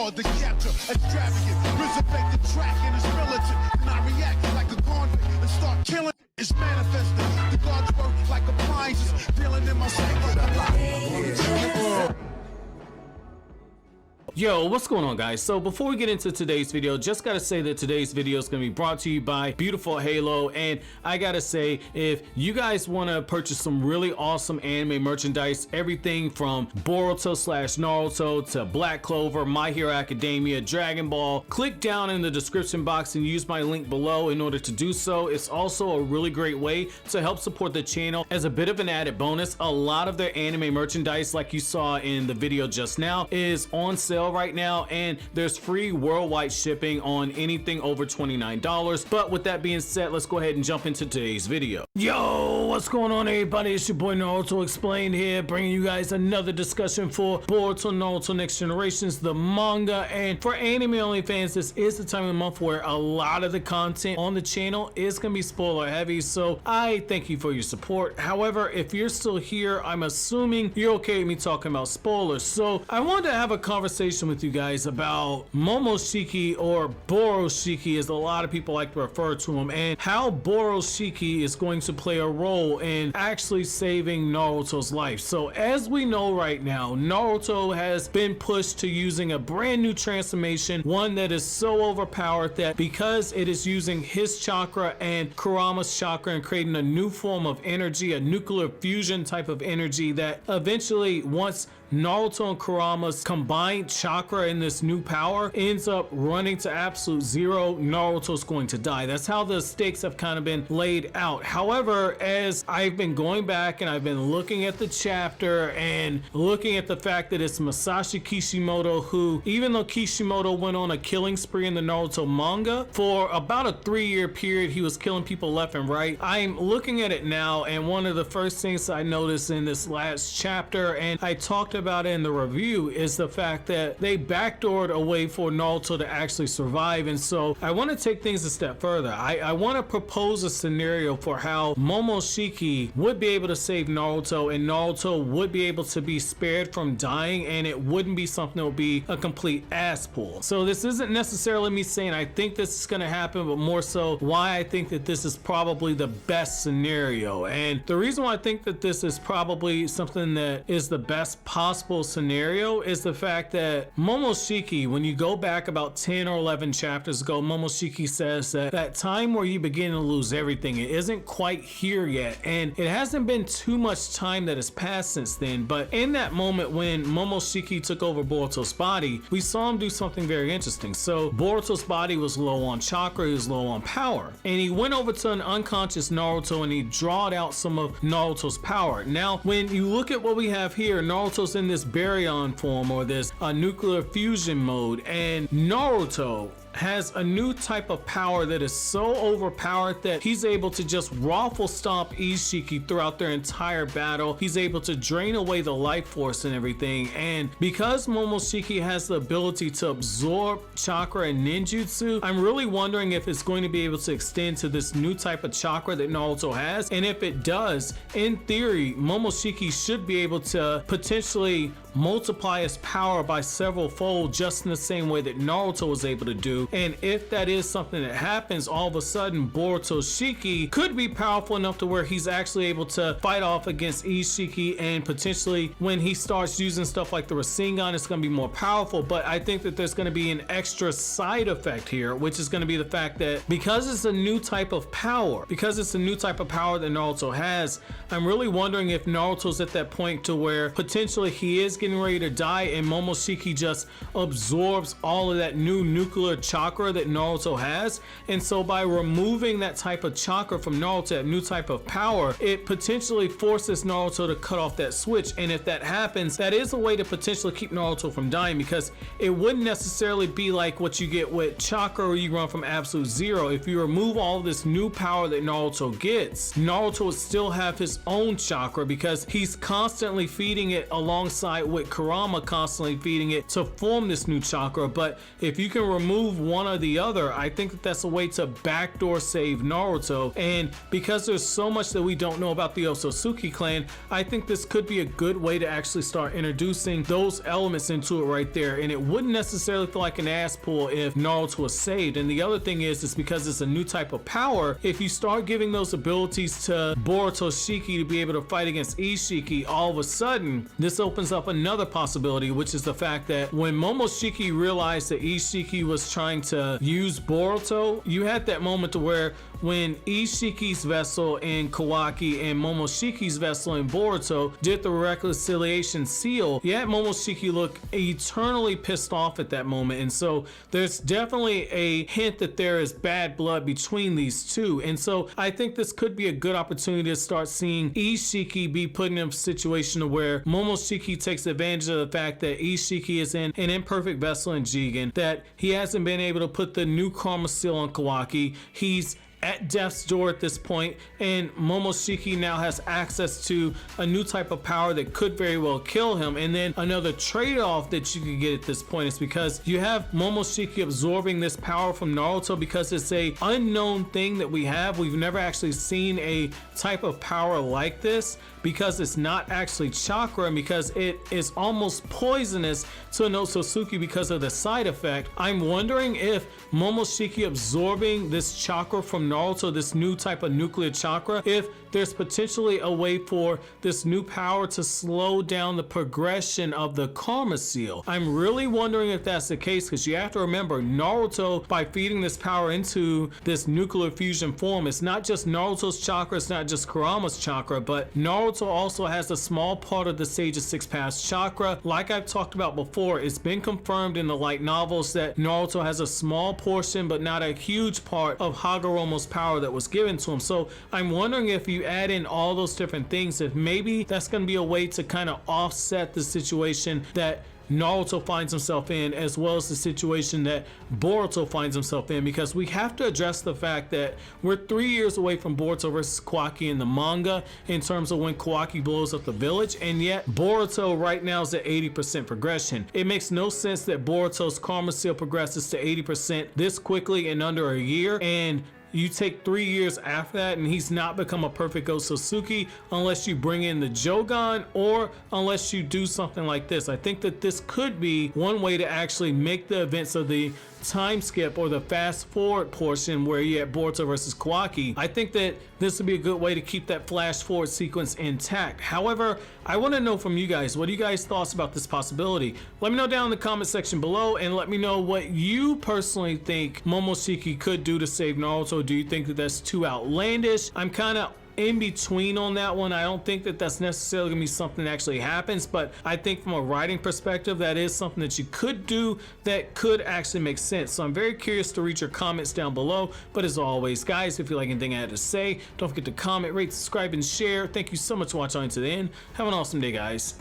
hard to capture. Extravagant, resurrect the track and it's militant. And I react like a convict and start killing. It's manifesting. The gods work like appliances, dealing in my psyche. Yo, what's going on, guys? So before we get into today's video, just gotta say that today's video is gonna be brought to you by Beautiful Halo. And I gotta say, if you guys want to purchase some really awesome anime merchandise, everything from Boruto / Naruto to Black Clover, My Hero Academia, Dragon Ball, click down in the description box and use my link below in order to do so. It's also a really great way to help support the channel. As a bit of an added bonus, a lot of their anime merchandise, like you saw in the video just now, is on sale right now, and there's free worldwide shipping on anything over $29. But with that being said, let's go ahead and jump into today's video. Yo, what's going on, everybody? It's your boy Naruto Explained here, bringing you guys another discussion for Boruto Naruto Next Generations, the manga. And for anime only fans, this is the time of the month where a lot of the content on the channel is gonna be spoiler heavy, so I thank you for your support. However, if you're still here, I'm assuming you're okay with me talking about spoilers. So I wanted to have a conversation with you guys about Momoshiki, or BoruShiki as a lot of people like to refer to him, and how BoruShiki is going to play a role in actually saving Naruto's life. So as we know right now, Naruto has been pushed to using a brand new transformation, one that is so overpowered that because it is using his chakra and Kurama's chakra and creating a new form of energy, a nuclear fusion type of energy, that eventually once Naruto and Kurama's combined chakra in this new power ends up running to absolute zero, Naruto's going to die. That's how the stakes have kind of been laid out. However, as I've been going back and I've been looking at the chapter and looking at the fact that it's Masashi Kishimoto, who, even though Kishimoto went on a killing spree in the Naruto manga, for about a 3-year period he was killing people left and right. I'm looking at it now, and one of the first things I noticed in this last chapter, and I talked about it in the review, is the fact that they backdoored a way for Naruto to actually survive. And so I want to take things a step further. I want to propose a scenario for how Momoshiki would be able to save Naruto, and Naruto would be able to be spared from dying, and it wouldn't be something that would be a complete ass pull. So this isn't necessarily me saying I think this is going to happen, but more so why I think that this is probably the best scenario. And the reason why I think that this is probably something that is the best possible scenario is the fact that Momoshiki, when you go back about 10 or 11 chapters ago, Momoshiki says that that time where you begin to lose everything, it isn't quite here yet. And it hasn't been too much time that has passed since then, but in that moment when Momoshiki took over Boruto's body, we saw him do something very interesting. So Boruto's body was low on chakra, he was low on power, and he went over to an unconscious Naruto and he drawed out some of Naruto's power. Now when you look at what we have here, Naruto's in this baryon form, or this nuclear fusion mode, and Naruto has a new type of power that is so overpowered that he's able to just raffle stomp Isshiki throughout their entire battle. He's able to drain away the life force and everything. And because Momoshiki has the ability to absorb chakra and ninjutsu, I'm really wondering if it's going to be able to extend to this new type of chakra that Naruto has. And if it does, in theory, Momoshiki should be able to potentially multiply his power by several fold, just in the same way that Naruto was able to do. And if that is something that happens, all of a sudden BoruShiki could be powerful enough to where he's actually able to fight off against Isshiki, and potentially when he starts using stuff like the Rasengan, it's going to be more powerful. But I think that there's going to be an extra side effect here, which is going to be the fact that because it's a new type of power, that Naruto has, I'm really wondering if Naruto's at that point to where potentially he is getting ready to die, and Momoshiki just absorbs all of that new nuclear chakra that Naruto has. And so by removing that type of chakra from Naruto, that new type of power, it potentially forces Naruto to cut off that switch. And if that happens, that is a way to potentially keep Naruto from dying, because it wouldn't necessarily be like what you get with chakra, where you run from absolute zero. If you remove all of this new power that Naruto gets, Naruto would still have his own chakra, because he's constantly feeding it along alongside with Kurama constantly feeding it to form this new chakra. But if you can remove one or the other, I think that that's a way to backdoor save Naruto. And because there's so much that we don't know about the Otsutsuki clan, I think this could be a good way to actually start introducing those elements into it right there. And it wouldn't necessarily feel like an ass pull if Naruto was saved. And the other thing is because it's a new type of power, if you start giving those abilities to BoruShiki to be able to fight against Isshiki, all of a sudden this opens up another possibility, which is the fact that when Momoshiki realized that Isshiki was trying to use Boruto, you had that moment to where when Isshiki's vessel in Kawaki and Momoshiki's vessel in Boruto did the reconciliation seal, you had Momoshiki look eternally pissed off at that moment. And so there's definitely a hint that there is bad blood between these two. And so I think this could be a good opportunity to start seeing Isshiki be put in a situation where Momoshiki takes advantage of the fact that Isshiki is in an imperfect vessel in Jigen, that he hasn't been able to put the new karma seal on Kawaki. He's at death's door at this point, and Momoshiki now has access to a new type of power that could very well kill him. And then another trade-off that you could get at this point is because you have Momoshiki absorbing this power from Naruto, because it's a unknown thing that we have. We've never actually seen a type of power like this, because it's not actually chakra and because it is almost poisonous to an Otsutsuki because of the side effect. I'm wondering if Momoshiki absorbing this chakra from Naruto, this new type of nuclear chakra, if there's potentially a way for this new power to slow down the progression of the karma seal. I'm really wondering if that's the case, because you have to remember, Naruto, by feeding this power into this nuclear fusion form, it's not just Naruto's chakra, it's not just Kurama's chakra, but Naruto also has a small part of the Sage of Six Paths chakra. Like I've talked about before, it's been confirmed in the light novels that Naruto has a small portion but not a huge part of Hagoromo's power that was given to him. So I'm wondering if you add in all those different things, if maybe that's going to be a way to kind of offset the situation that Naruto finds himself in, as well as the situation that Boruto finds himself in, because we have to address the fact that we're 3 years away from Boruto versus Kawaki in the manga in terms of when Kawaki blows up the village, and yet Boruto right now is at 80% progression. It makes no sense that Boruto's karma seal progresses to 80% this quickly in under a year, and you take 3 years after that and he's not become a perfect Otsutsuki unless you bring in the Jogan or unless you do something like this. I think that this could be one way to actually make the events of the time skip or the fast forward portion where you had Boruto versus Kawaki. I think that this would be a good way to keep that flash forward sequence intact. However, I want to know from you guys, what are you guys' thoughts about this possibility? Let me know down in the comment section below, and let me know what you personally think Momoshiki could do to save Naruto. Do you think that that's too outlandish? I'm kind of in between on that one. I don't think that that's necessarily gonna be something that actually happens, but I think from a writing perspective, that is something that you could do that could actually make sense. So I'm very curious to read your comments down below. But as always, guys, if you like anything I had to say, don't forget to comment, rate, subscribe, and share. Thank you so much for watching to the end. Have an awesome day, guys.